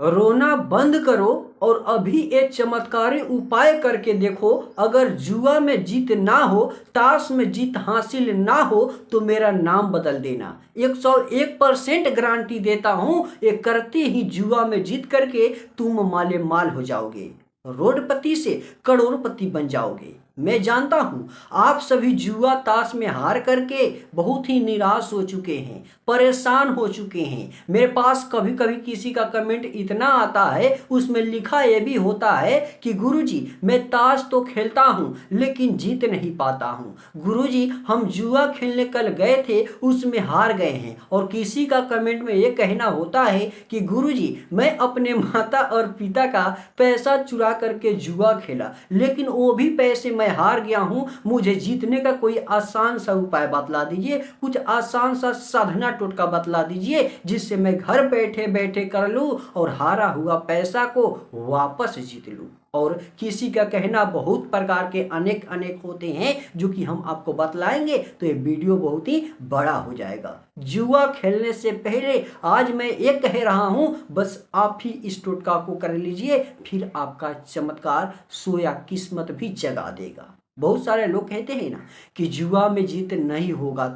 रोना बंद करो और अभी एक चमत्कारी उपाय करके देखो। अगर जुआ में जीत ना हो, ताश में जीत हासिल ना हो तो मेरा नाम बदल देना। 101% गारंटी देता हूं, ये करते ही जुआ में जीत करके तुम माले माल हो जाओगे, रोडपति से करोड़पति बन जाओगे। मैं जानता हूं आप सभी जुआ ताश में हार करके बहुत ही निराश हो चुके हैं, परेशान हो चुके हैं। मेरे पास कभी कभी किसी का कमेंट इतना आता है, उसमें लिखा ये भी होता है कि गुरुजी मैं ताश तो खेलता हूं लेकिन जीत नहीं पाता हूं। गुरुजी हम जुआ खेलने कल गए थे, उसमें हार गए हैं। और किसी का कमेंट में ये कहना होता है कि गुरुजी मैं अपने माता और पिता का पैसा चुरा करके जुआ खेला, लेकिन वो भी पैसे मैं हार गया हूं। मुझे जीतने का कोई आसान सा उपाय बतला दीजिए, कुछ आसान सा साधना टोटका बतला दीजिए जिससे मैं घर बैठे बैठे कर लूं और हारा हुआ पैसा को वापस जीत लूं। और किसी का कहना बहुत प्रकार के अनेक अनेक होते हैं जो कि हम आपको बतलाएंगे तो ये वीडियो बहुत ही बड़ा हो जाएगा। जुआ खेलने से पहले आज मैं ये कह रहा हूं, बस आप ही इस टोटका को कर लीजिए, फिर आपका चमत्कार सोया किस्मत भी जगा देगा। बहुत सारे लोग कहते हैं ना कि जुआ में जीत नहीं होगा,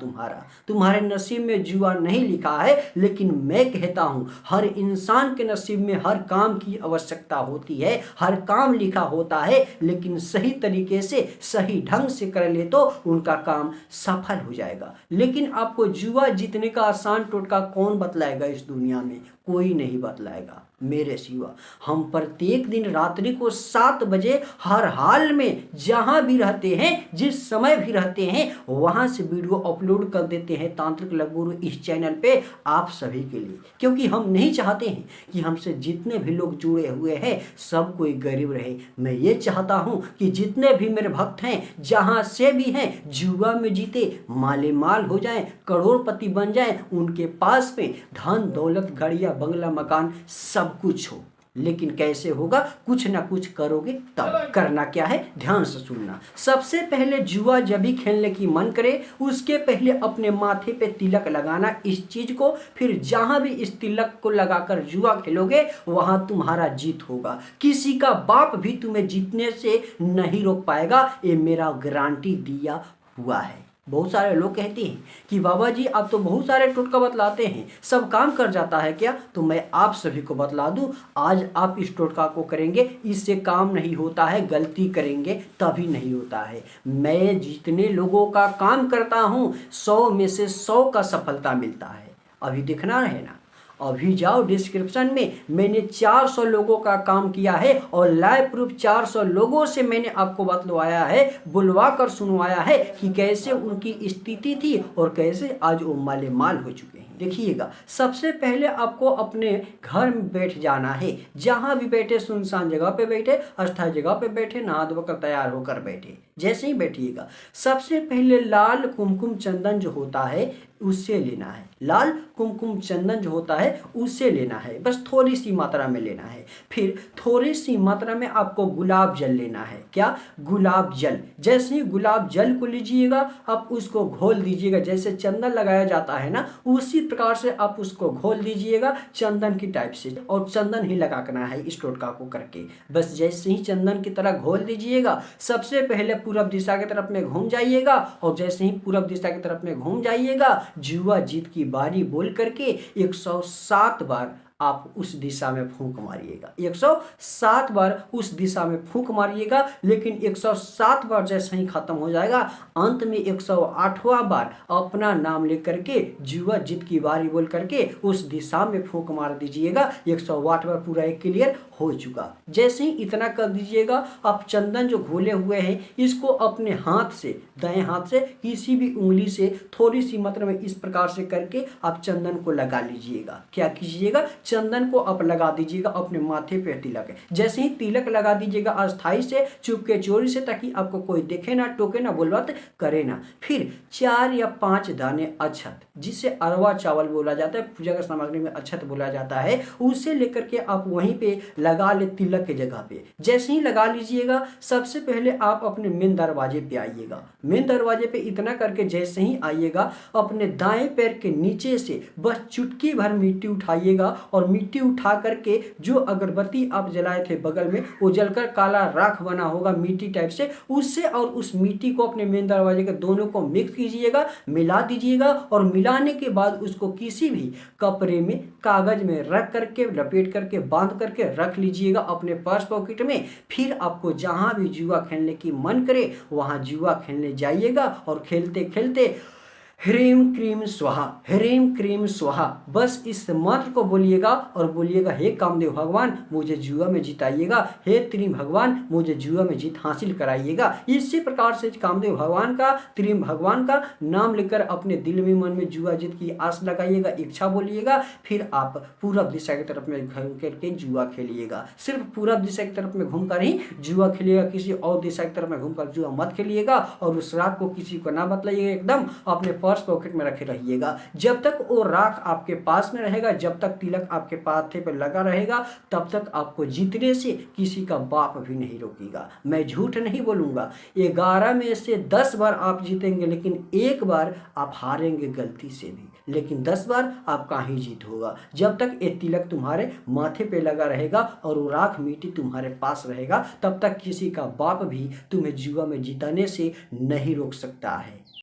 तुम्हारे नसीब में जुआ नहीं लिखा है। लेकिन मैं कहता हूं हर इंसान के नसीब में हर काम की आवश्यकता होती है, हर काम लिखा होता है, लेकिन सही तरीके से सही ढंग से कर ले तो उनका काम सफल हो जाएगा। लेकिन आपको जुआ जीतने का आसान टोटका कौन बतलाएगा इस दुनिया में? कोई नहीं बतलाएगा मेरे सिवा। हम प्रत्येक दिन रात्रि को 7 बजे हर हाल में जहां भी रहते हैं, जिस समय भी रहते हैं, वहां से वीडियो अपलोड कर देते हैं तांत्रिक लव गुरु इस चैनल पे आप सभी के लिए। क्योंकि हम नहीं चाहते हैं कि हमसे जितने भी लोग जुड़े हुए हैं सब कोई गरीब रहे। मैं ये चाहता हूं कि जितने भी मेरे भक्त हैं जहां से भी हैं जुआ में जीते माले माल हो जाएं, करोड़पति बन जाएं, उनके पास में धन दौलत गाड़ियां बंगला मकान सब कुछ हो। लेकिन कैसे होगा? कुछ ना कुछ करोगे तब। करना क्या है ध्यान से सुनना। सबसे पहले जुआ जब भी खेलने की मन करे उसके पहले अपने माथे पे तिलक लगाना इस चीज को। फिर जहां भी इस तिलक को लगाकर जुआ खेलोगे वहां तुम्हारा जीत होगा। किसी का बाप भी तुम्हें जीतने से नहीं रोक पाएगा, ये मेरा गारंटी दिया हुआ है। बहुत सारे लोग कहते हैं कि बाबा जी आप तो बहुत सारे टोटका बतलाते हैं, सब काम कर जाता है क्या? तो मैं आप सभी को बतला दूं, आज आप इस टोटका को करेंगे, इससे काम नहीं होता है, गलती करेंगे तभी नहीं होता है। मैं जितने लोगों का काम करता हूं 100 में से 100 का सफलता मिलता है। अभी दिखना है ना, अभी जाओ डिस्क्रिप्शन में, मैंने 400 लोगों का काम किया है और लाइव प्रूफ 400 लोगों से मैंने आपको बतलवाया है, बुलवा कर सुनवाया है कि कैसे उनकी स्थिति थी और कैसे आज वो माले माल हो चुके हैं। देखिएगा, सबसे पहले आपको अपने घर में बैठ जाना है, जहां भी बैठे, सुनसान जगह पे बैठे, अस्थायी जगह पे बैठे, नहा धोकर तैयार होकर बैठे। जैसे ही बैठिएगा सबसे पहले लाल कुमकुम चंदन जो होता है उससे लेना है। लाल कुमकुम चंदन जो होता है उससे लेना है, बस थोड़ी सी मात्रा में लेना है। फिर थोड़ी सी मात्रा में आपको गुलाब जल लेना है। क्या? गुलाब जल। जैसे ही गुलाब जल को लीजिएगा आप उसको घोल दीजिएगा, जैसे चंदन लगाया जाता है ना उसी प्रकार से आप उसको घोल दीजिएगा चंदन की टाइप से, और चंदन ही लगाना है इस टोटका को करके। बस जैसे ही चंदन की तरह घोल दीजिएगा, सबसे पहले पूरब दिशा की तरफ में घूम जाइएगा, और जैसे ही पूरब दिशा की तरफ में घूम जाइएगा जुआ जीत की बारी बोल करके 107 बार आप उस दिशा में फूंक मारिएगा। 107 बार उस दिशा में फूंक मारिएगा। लेकिन 107 बार जैसे ही खत्म हो जाएगा, अंत में 108वां बार अपना नाम लेकर के जुआ जीत की बारी बोल करके उस दिशा में फूंक मार दीजिएगा। 108 बार पूरा एक क्लियर हो चुका। जैसे ही इतना कर दीजिएगा, आप चंदन जो घोले हुए हैं इसको अपने हाथ से, दाएं हाथ से किसी भी उंगली से थोड़ी सी मात्रा में इस प्रकार से करके आप चंदन को लगा लीजिएगा। क्या कीजिएगा? चंदन को आप लगा दीजिएगा अपने माथे पे तिलक। जैसे ही तिलक लगा दीजिएगा अस्थाई से, चुपके चोरी से, ताकि आपको कोई देखे ना, टोके ना, बुलवत करे ना। फिर 4 या 5 दाने अक्षत, जिसे अरवा चावल बोला जाता है, पूजा का सामग्री में अक्षत बोला जाता है, उसे लेकर के आप वहीं पे लगा ले तिलक के जगह पे। जैसे ही लगा लीजिएगा, सबसे पहले आप अपने मेन दरवाजे पे आइएगा। मेन दरवाजे पे इतना करके जैसे ही आइएगा, अपने दाएं पैर के नीचे से बस चुटकी भर मिट्टी उठाइएगा और मिट्टी उठा करके जो अगरबत्ती आप जलाए थे बगल में, वो जलकर काला राख बना होगा मिट्टी टाइप से, उससे और उस मिट्टी को अपने मेन दरवाजे के दोनों को मिक्स कीजिएगा, मिला दीजिएगा और मिलाने के बाद उसको किसी भी कपड़े में, कागज में रख करके, लपेट करके, बांध करके रख लीजिएगा अपने पर्स पॉकेट में। फिर आपको जहां भी जुआ खेलने की मन करे वहां जुआ खेलने जाइएगा और खेलते खेलते ह्रीम क्रीम स्वाहा, ह्रीम क्रीम स्वाहा, बस इस मंत्र को बोलिएगा और बोलिएगा हे कामदेव भगवान मुझे जुआ में जिताइएगा, हे त्रिम भगवान मुझे जुआ में जीत हासिल कराइएगा। इसी प्रकार से कामदेव भगवान का, त्रिम भगवान का नाम लेकर अपने दिल में, मन में जुआ जीत की आस लगाइएगा, इच्छा बोलिएगा। फिर आप पूरब दिशा की तरफ में घूम करके जुआ खेलिएगा। सिर्फ पूरब दिशा की तरफ में घूमकर ही जुआ खेलिएगा, किसी और दिशा की तरफ में घूमकर जुआ मत खेलिएगा। और उस रात को किसी को ना बतलाइएगा, एकदम अपने पर्स पॉकेट में रखे रहिएगा। जब तक वो राख आपके पास में रहेगा, जब तक तिलक आपके पाथे पर लगा रहेगा, तब तक आपको जीतने से किसी का बाप भी नहीं रोकेगा। मैं झूठ नहीं बोलूंगा, 11 में से 10 बार आप जीतेंगे, लेकिन एक बार आप हारेंगे गलती से भी, लेकिन 10 बार आपका ही जीत होगा। जब तक ये तिलक तुम्हारे माथे पे लगा रहेगा और वो राख मिट्टी तुम्हारे पास रहेगा, तब तक किसी का बाप भी तुम्हें जुआ में जिताने से नहीं रोक सकता है।